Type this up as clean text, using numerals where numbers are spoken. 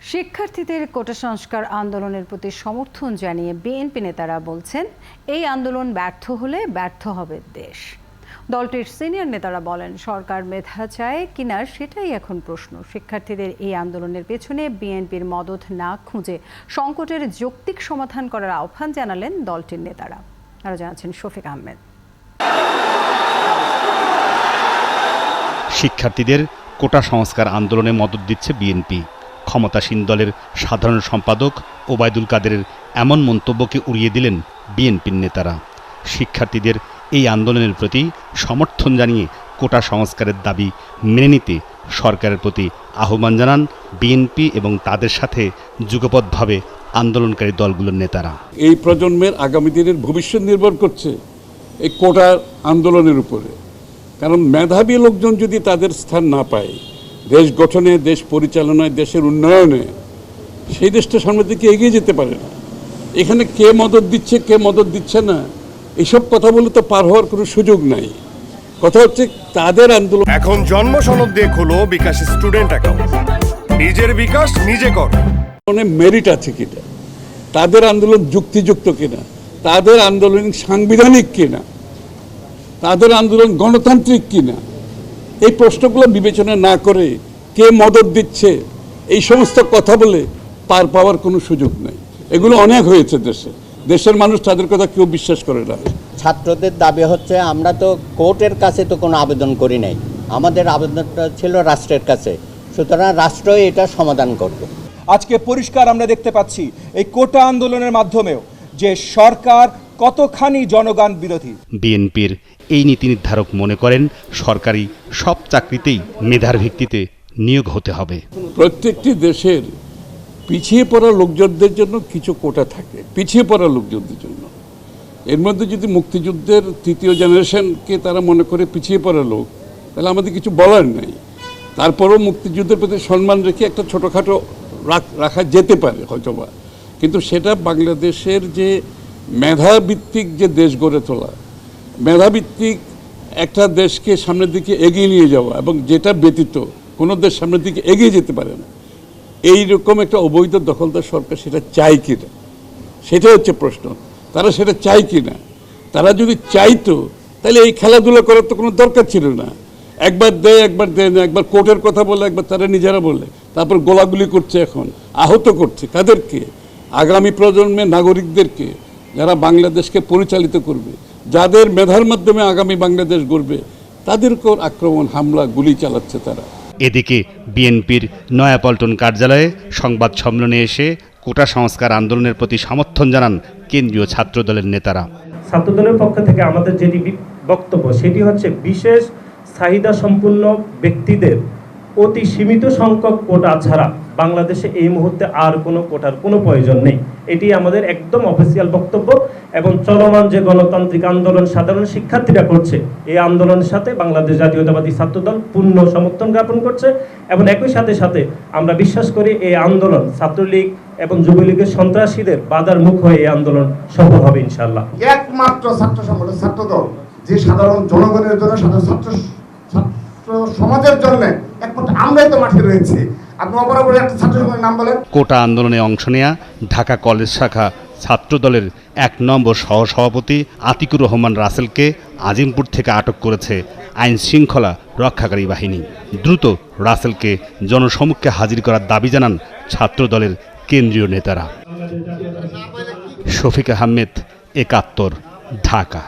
শিক্ষার্থীদের কোটা সংস্কার আন্দোলনের প্রতি সমর্থন জানিয়ে বিএনপি নেতারা বলছেন, এই আন্দোলন ব্যর্থ হলে ব্যর্থ হবে দেশ। দলটির সিনিয়র নেতারা বলেন, সরকার মেধা চায় কিনা সেটাই এখন প্রশ্ন। শিক্ষার্থীদের এই আন্দোলনের পেছনে বিএনপির মদদ না খুঁজে সংকটের যৌক্তিক সমাধান করার আহ্বান জানালেন দলটির নেতারা। আরও জানাচ্ছেন শফিক আহমেদ। শিক্ষার্থীদের কোটা সংস্কার আন্দোলনে মদদ দিচ্ছে বিএনপি। ক্ষমতাসীন দলের সাধারণ সম্পাদক ওবায়দুল কাদেরের এমন মন্তব্যকে উড়িয়ে দিলেন বিএনপির নেতারা। শিক্ষার্থীদের এই আন্দোলনের প্রতি সমর্থন জানিয়ে কোটা সংস্কারের দাবি মেনে নিতে সরকারের প্রতি আহ্বান জানান বিএনপি এবং তাদের সাথে যুগপৎভাবে আন্দোলনকারী দলগুলোর নেতারা। এই প্রজন্মের আগামী দিনের ভবিষ্যৎ নির্ভর করছে এই কোটা আন্দোলনের উপরে। কারণ মেধাবী লোকজন যদি তাদের স্থান না পায় দেশ গঠনে, দেশ পরিচালনায়, দেশের উন্নয়নে, সেই দেশটা সামনের দিকে এগিয়ে যেতে পারে না। এখানে কে মদত দিচ্ছে, কে মদত দিচ্ছে না, এসব কথা বলে তো পার হওয়ার কোনো সুযোগ নাই। কথা হচ্ছে তাদের আন্দোলন। এখন জন্ম সনদ দিয়ে খোলো বিকাশ স্টুডেন্ট অ্যাকাউন্ট। নিজের বিকাশ নিজে কর। মেরিট আছে কিনা, তাদের আন্দোলন যুক্তিযুক্ত কিনা, তাদের আন্দোলন সাংবিধানিক কিনা, তাদের আন্দোলন গণতান্ত্রিক কিনা, এই প্রশ্নগুলো বিবেচনা না করে কে মদত দিচ্ছে এই সমস্ত কথা বলে পার পাওয়ার কোনো সুযোগ নেই। এগুলো অনেক হয়েছে দেশের মানুষ তাদের কথা কেউ বিশ্বাস করে না। ছাত্রদের দাবি হচ্ছে, আমরা তো কোর্টের কাছে তো কোনো আবেদন করি নাই, আমাদের আবেদনটা ছিল রাষ্ট্রের কাছে, সুতরাং রাষ্ট্রই এটা সমাধান করবে। আজকে পরিষ্কার আমরা দেখতে পাচ্ছি এই কোটা আন্দোলনের মাধ্যমেও যে সরকার কতখানি জনগণ বিরোধী। বিএনপির এই নীতি নির্ধারক মনে করেন, সরকারি সব চাকরিতেই মেধার ভিত্তিতে নিয়োগ হতে হবে। প্রত্যেকটি দেশের পিছিয়ে পড়া লোকজনদের জন্য কিছু কোটা থাকে, পিছিয়ে পড়া লোকজনদের জন্য। এর মধ্যে যদি মুক্তিযুদ্ধের তৃতীয় জেনারেশনকে তারা মনে করে পিছিয়ে পড়া লোক, তাহলে আমাদের কিছু বলার নেই। তারপরেও মুক্তিযুদ্ধের প্রতি সম্মান রেখে একটা ছোটোখাটো রাখা যেতে পারে হয়তোবা, কিন্তু সেটা বাংলাদেশের যে মেধাভিত্তিক যে দেশ গড়ে তোলা, মেধাভিত্তিক একটা দেশকে সামনের দিকে এগিয়ে নিয়ে যাওয়া, এবং যেটা ব্যতীত কোনো দেশ সামনের দিকে এগিয়ে যেতে পারে না, এইরকম একটা অবৈধ দখলদার সরকার সেটা চায় কিনা, সেটা হচ্ছে প্রশ্ন। তারা সেটা চায় কিনা। তারা যদি চাইতো তাহলে এই খেলাধুলা করার তো কোনো দরকার ছিল না। একবার দেয়, একবার দেয় না, একবার কোর্টের কথা বলে, একবার তারা নিজেরা বলে, তারপর গোলাগুলি করছে, এখন আহত করছে কাদেরকে? আগামী প্রজন্মের নাগরিকদেরকে, যারা বাংলাদেশকে পরিচালিত করবে, যাদের মেধার মাধ্যমে আগামী বাংলাদেশ গড়বে, তাদের উপর আক্রমণ, হামলা, গুলি চালাচ্ছে তারা। এদিকে বিএনপির নয়াপল্টন কার্যালয়ে সংবাদ সম্মেলনে এসে কোটা সংস্কার আন্দোলনের প্রতি সমর্থন জানান কেন্দ্রীয় ছাত্রদলের নেতারা। ছাত্রদলের পক্ষ থেকে আমাদের যেটি বক্তব্য সেটি হচ্ছে, বিশেষ চাহিদা সম্পন্ন ব্যক্তিদের অতি সীমিত সংখ্যক কোটা ছাড়া বাংলাদেশে এই মুহূর্তে আর কোনো কোটার কোনো প্রয়োজন নেই। এটি আমাদের একদম অফিসিয়াল বক্তব্য, এবং চলমান যে গণতান্ত্রিক আন্দোলন সাধারণ শিক্ষার্থীরা করছে, এই আন্দোলনের সাথে বাংলাদেশ জাতীয়তাবাদী ছাত্রদল পূর্ণ সমর্থন জ্ঞাপন করছে। এবং একই সাথে সাথে আমরা বিশ্বাস করি এই আন্দোলন ছাত্রলীগ এবং যুবলীগের সন্ত্রাসীদের বাধার মুখ হয়ে এই আন্দোলন সফল হবে ইনশাআল্লাহ। একমাত্র ছাত্র সংগঠন ছাত্রদল যে সাধারণ জনগণের জন্য, সাধারণ ছাত্র সমাজের জন্য একমাত্র আমরাই তো মাঠে রয়েছে। আপনি অপরাপরি একটা ছাত্র সংগঠনের নাম বলেন। কোটা আন্দোলনে অংশ নেয়া ঢাকা কলেজ শাখা ছাত্রদলের 1 নম্বর সহসভাপতি আতিকুর রহমান রাসেলকে আজিমপুর থেকে আটক করেছে আইন শৃঙ্খলা রক্ষাকারী বাহিনী। দ্রুত রাসেলকে জনসমক্ষে হাজির করার দাবি জানান ছাত্রদলের কেন্দ্রীয় নেতারা। শফিক আহমেদ, 71, ঢাকা।